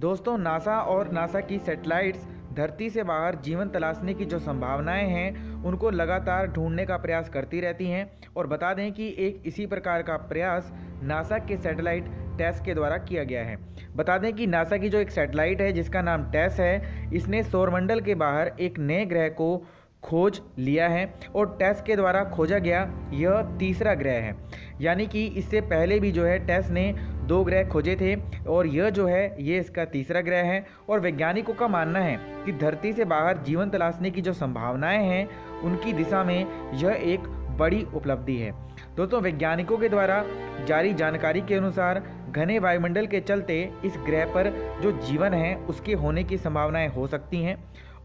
दोस्तों, नासा और नासा की सैटेलाइट्स धरती से बाहर जीवन तलाशने की जो संभावनाएं हैं उनको लगातार ढूंढने का प्रयास करती रहती हैं। और बता दें कि एक इसी प्रकार का प्रयास नासा के सैटेलाइट टेस के द्वारा किया गया है। बता दें कि नासा की जो एक सैटेलाइट है जिसका नाम टेस है, इसने सौरमंडल के बाहर एक नए ग्रह को खोज लिया है और टेस के द्वारा खोजा गया यह तीसरा ग्रह है। यानी कि इससे पहले भी जो है टेस ने 2 ग्रह खोजे थे और यह जो है ये इसका तीसरा ग्रह है। और वैज्ञानिकों का मानना है कि धरती से बाहर जीवन तलाशने की जो संभावनाएं हैं उनकी दिशा में यह एक बड़ी उपलब्धि है। दोस्तों, वैज्ञानिकों के द्वारा जारी जानकारी के अनुसार घने वायुमंडल के चलते इस ग्रह पर जो जीवन है उसके होने की संभावनाएं हो सकती हैं।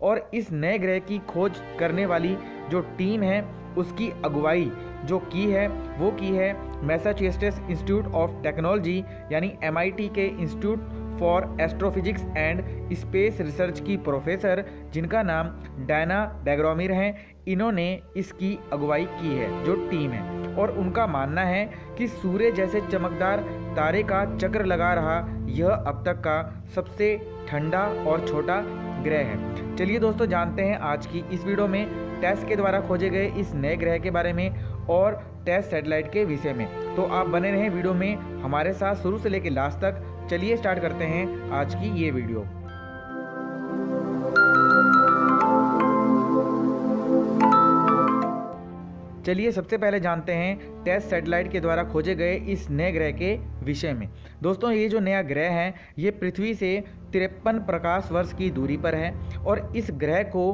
और इस नए ग्रह की खोज करने वाली जो टीम है उसकी अगुवाई जो की है वो की है मैसाचुसेट्स इंस्टीट्यूट ऑफ टेक्नोलॉजी यानी MIT के institute for astrophysics and space research की प्रोफेसर जिनका नाम डायना बैग्रोमिर हैं। इन्होंने इसकी अगुवाई की है जो टीम है। और उनका मानना है कि सूर्य जैसे चमकदार तारे का चक्र लगा रहा यह अब तक का सबसे ठंडा और छोटा ग्रह है। चलिए दोस्तों, जानते हैं आज की इस वीडियो में टेस के द्वारा खोजे गए इस नए ग्रह के बारे में और टेस सैटेलाइट के विषय में। तो आप बने रहें वीडियो में हमारे साथ शुरू से लेकर लास्ट तक। चलिए स्टार्ट करते हैं आज की ये वीडियो। चलिए सबसे पहले जानते हैं टेस सैटेलाइट के द्वारा खोजे गए इस नए ग्रह के विषय में। दोस्तों, ये जो नया ग्रह है ये पृथ्वी से 53 प्रकाश वर्ष की दूरी पर है और इस ग्रह को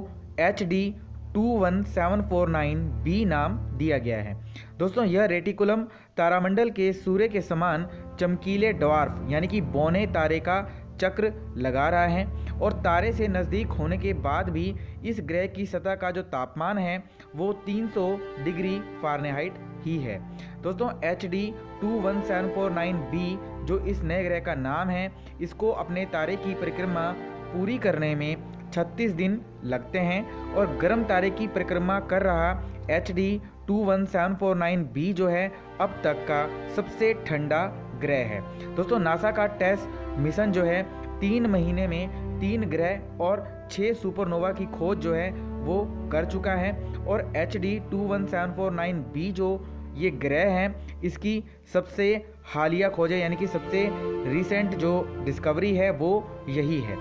HD 21749b नाम दिया गया है। दोस्तों, यह रेटिकुलम तारामंडल के सूर्य के समान चमकीले ड्वार्फ यानी कि बौने तारे का चक्र लगा रहा है और तारे से नज़दीक होने के बाद भी इस ग्रह की सतह का जो तापमान है वो 300 डिग्री फ़ारेनहाइट ही है। दोस्तों, HD 21749b जो इस नए ग्रह का नाम है, इसको अपने तारे की परिक्रमा पूरी करने में 36 दिन लगते हैं और गर्म तारे की परिक्रमा कर रहा HD 21749b जो है अब तक का सबसे ठंडा ग्रह है। दोस्तों, नासा का टेस मिशन जो है 3 महीने में 3 ग्रह और 6 सुपरनोवा की खोज जो है वो कर चुका है। और HD 21749b जो ये ग्रह है इसकी सबसे हालिया खोज है यानी कि सबसे रिसेंट जो डिस्कवरी है वो यही है।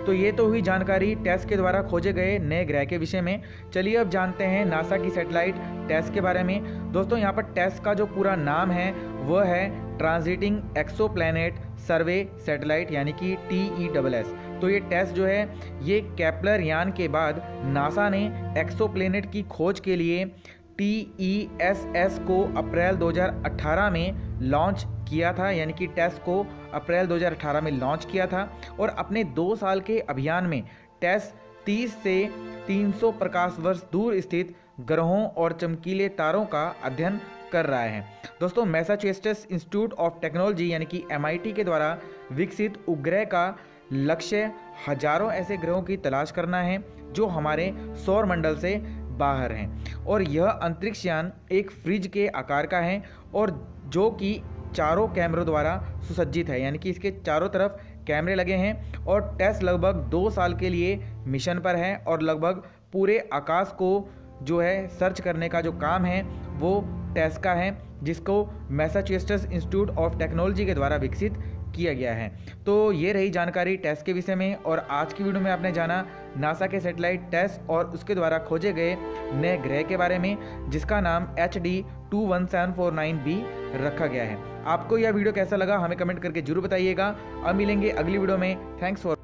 तो ये तो हुई जानकारी टेस के द्वारा खोजे गए नए ग्रह के विषय में। चलिए अब जानते हैं नासा की सैटेलाइट टेस के बारे में। दोस्तों, यहाँ पर टेस का जो पूरा नाम है वह है ट्रांजिटिंग एक्सोप्लैनेट सर्वे सैटेलाइट यानी कि TESS। तो ये टेस जो है ये केपलर यान के बाद नासा ने एक्सोप्लैनेट की खोज के लिए TESS को अप्रैल 2018 में लॉन्च किया था। यानी कि टेस को अप्रैल 2018 में लॉन्च किया था और अपने 2 साल के अभियान में टेस 30 से 300 प्रकाश वर्ष दूर स्थित ग्रहों और चमकीले तारों का अध्ययन कर रहा है। दोस्तों, मैसाचुसेट्स इंस्टीट्यूट ऑफ टेक्नोलॉजी यानी कि MIT के द्वारा विकसित उपग्रह का लक्ष्य हजारों ऐसे ग्रहों की तलाश करना है जो हमारे सौर मंडल से बाहर हैं। और यह अंतरिक्ष यान एक फ्रिज के आकार का है और जो कि चारों कैमरों द्वारा सुसज्जित है यानी कि इसके चारों तरफ कैमरे लगे हैं। और टेस लगभग 2 साल के लिए मिशन पर है और लगभग पूरे आकाश को जो है सर्च करने का जो काम है वो टेस का है, जिसको मैसाचुसेट्स इंस्टीट्यूट ऑफ टेक्नोलॉजी के द्वारा विकसित किया गया है। तो ये रही जानकारी टेस के विषय में। और आज की वीडियो में आपने जाना नासा के सैटेलाइट टेस और उसके द्वारा खोजे गए नए ग्रह के बारे में जिसका नाम HD 21749b रखा गया है। आपको यह वीडियो कैसा लगा हमें कमेंट करके जरूर बताइएगा। अब मिलेंगे अगली वीडियो में। Thanks for